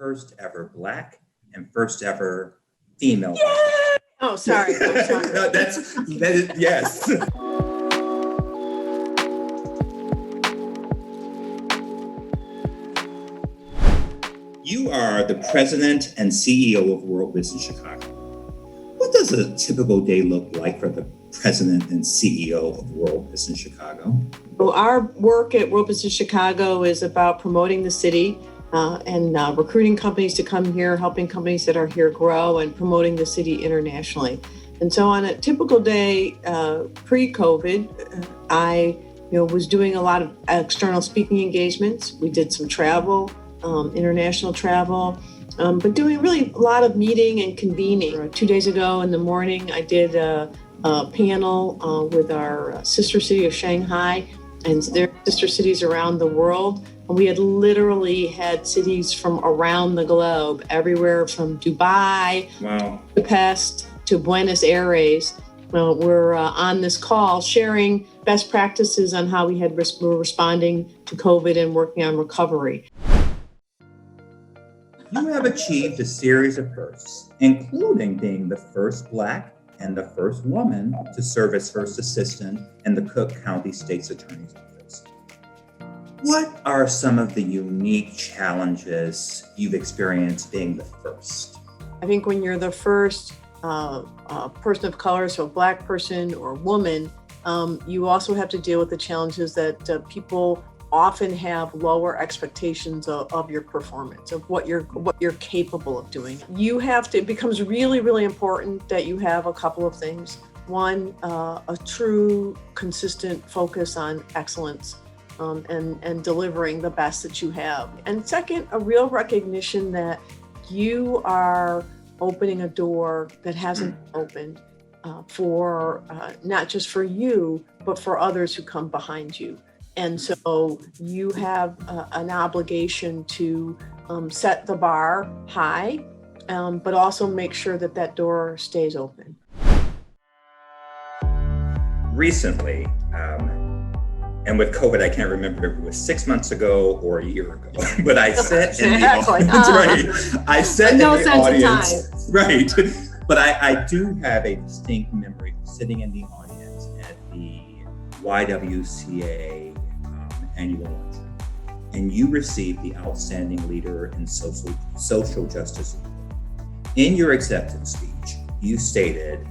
first ever Black and first ever female. Yeah! Oh, sorry. I'm sorry. No, that is, yes. You are the president and CEO of World Business Chicago. What does a typical day look like for the president and CEO of World Business Chicago? Well, our work at World Business Chicago is about promoting the city and recruiting companies to come here, helping companies that are here grow, and promoting the city internationally. And so on a typical day pre-COVID, I was doing a lot of external speaking engagements. We did some travel, international travel, but doing really a lot of meeting and convening. 2 days ago in the morning, I did a panel with our sister city of Shanghai and their sister cities around the world. And we had literally had cities from around the globe, everywhere from Dubai, Budapest to Buenos Aires. We're on this call sharing best practices on how we're responding to COVID and working on recovery. You have achieved a series of firsts, including being the first Black and the first woman to serve as first assistant in the Cook County State's Attorney's Office. What are some of the unique challenges you've experienced being the first? I think when you're the first person of color, so a Black person or woman, you also have to deal with the challenges that people often have lower expectations of your performance, of what you're capable of doing. It becomes really, really important that you have a couple of things. One, a true, consistent focus on excellence and delivering the best that you have. And second, a real recognition that you are opening a door that hasn't opened for not just for you, but for others who come behind you. And so you have an obligation to set the bar high, but also make sure that that door stays open. Recently, and with COVID, I can't remember if it was 6 months ago or a year ago, but I sat in the audience. Right. I sat in the audience. Right. But I do have a distinct memory of sitting in the audience at the YWCA annual luncheon, and you received the Outstanding Leader in Social Justice Award. In your acceptance speech, you stated,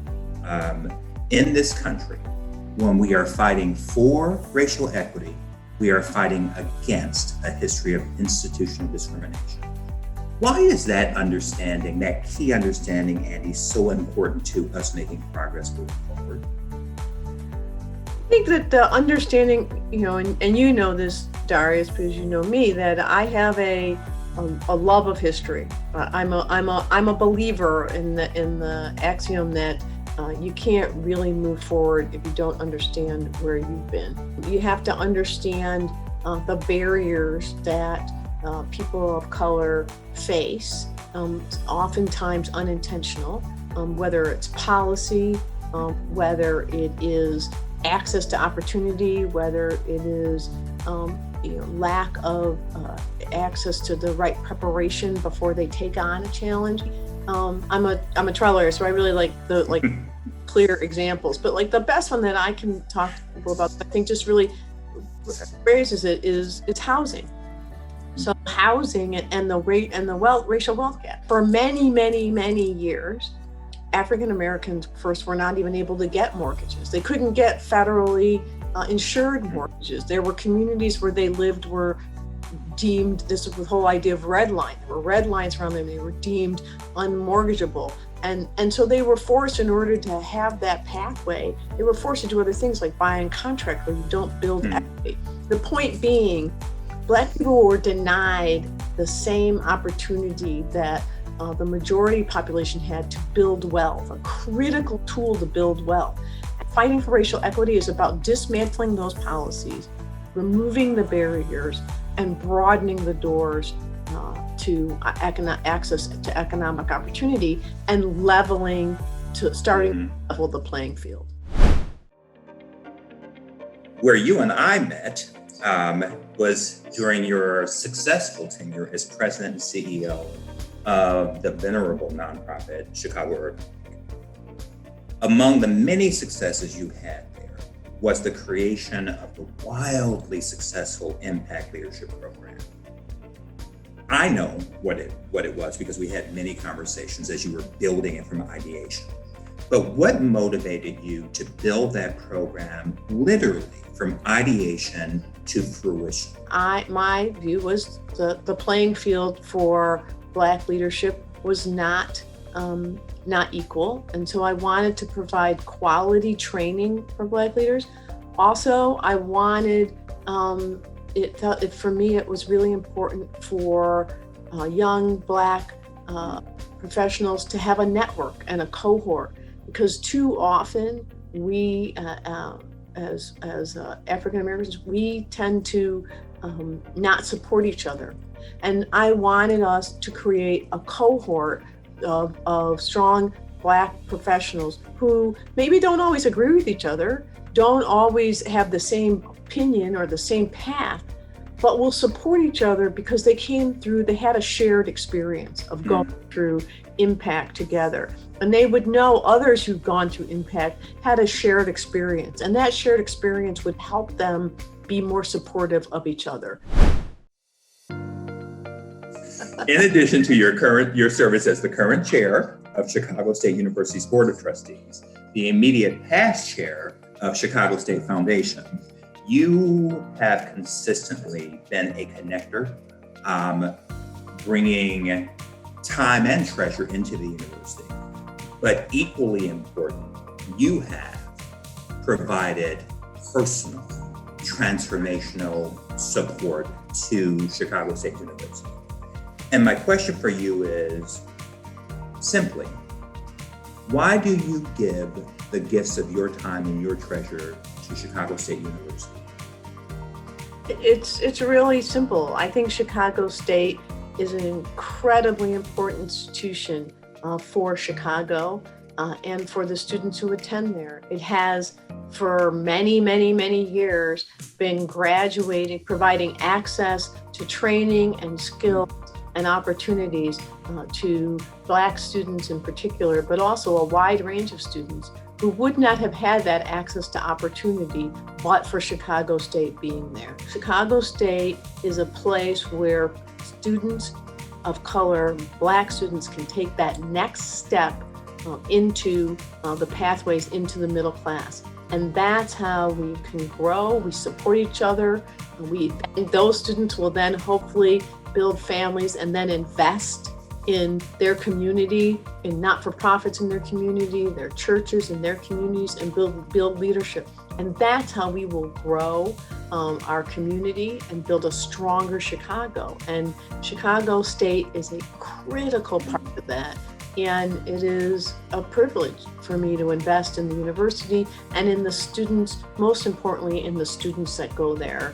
in this country, when we are fighting for racial equity, we are fighting against a history of institutional discrimination. Why is that understanding, that key understanding, Andy, so important to us making progress moving forward? I think that the understanding, and you know this, Darius, because you know me, that I have a love of history. I'm a believer in the axiom that you can't really move forward if you don't understand where you've been. You have to understand the barriers that people of color face, oftentimes unintentional, whether it's policy, whether it is access to opportunity, whether it is lack of access to the right preparation before they take on a challenge. I'm a trial lawyer, so I really like the clear examples. But the best one that I can talk to people about, I think just really raises it's housing. So housing and the rate and the racial wealth gap. For many, many, many years, African Americans first were not even able to get mortgages. They couldn't get federally insured mortgages. There were communities where they lived were deemed, this is the whole idea of red line. There were red lines around them. They were deemed unmortgageable. And so they were forced, in order to have that pathway, they were forced to do other things like buy and contract where you don't build equity. The point being, Black people were denied the same opportunity that the majority population had to build wealth, a critical tool to build wealth. Fighting for racial equity is about dismantling those policies, removing the barriers, and broadening the doors to access to economic opportunity, and starting to level the playing field. Where you and I met was during your successful tenure as president and CEO of the venerable nonprofit Chicago Urban. Among the many successes you had there was the creation of the wildly successful Impact Leadership Program. I know what it was because we had many conversations as you were building it from ideation. But what motivated you to build that program literally from ideation to fruition? My view was the playing field for Black leadership was not equal, and so I wanted to provide quality training for Black leaders. Also, I wanted for me it was really important for young Black professionals to have a network and a cohort, because too often we as African Americans, we tend to not support each other. And I wanted us to create a cohort of strong Black professionals who maybe don't always agree with each other, don't always have the same opinion or the same path, but will support each other because they had a shared experience of going through Impact together. And they would know others who've gone through Impact had a shared experience, and that shared experience would help them be more supportive of each other. In addition to your service as the current chair of Chicago State University's Board of Trustees, the immediate past chair of Chicago State Foundation, you have consistently been a connector, bringing time and treasure into the university. But equally important, you have provided personal, transformational support to Chicago State University. And my question for you is simply, why do you give the gifts of your time and your treasure to Chicago State University? It's really simple. I think Chicago State is an incredibly important institution for Chicago and for the students who attend there. It has for many, many, many years been providing access to training and skills and opportunities to Black students in particular, but also a wide range of students who would not have had that access to opportunity but for Chicago State being there. Chicago State is a place where students of color, Black students, can take that next step into the pathways into the middle class. And that's how we can grow, we support each other, those students will then hopefully build families and then invest in their community, in not-for-profits in their community, their churches in their communities, and build leadership. And that's how we will grow our community and build a stronger Chicago. And Chicago State is a critical part of that. And it is a privilege for me to invest in the university and in the students, most importantly, in the students that go there.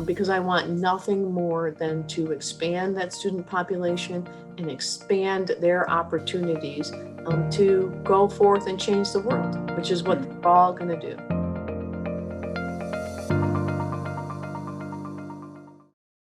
Because I want nothing more than to expand that student population and expand their opportunities to go forth and change the world, which is what they're all going to do.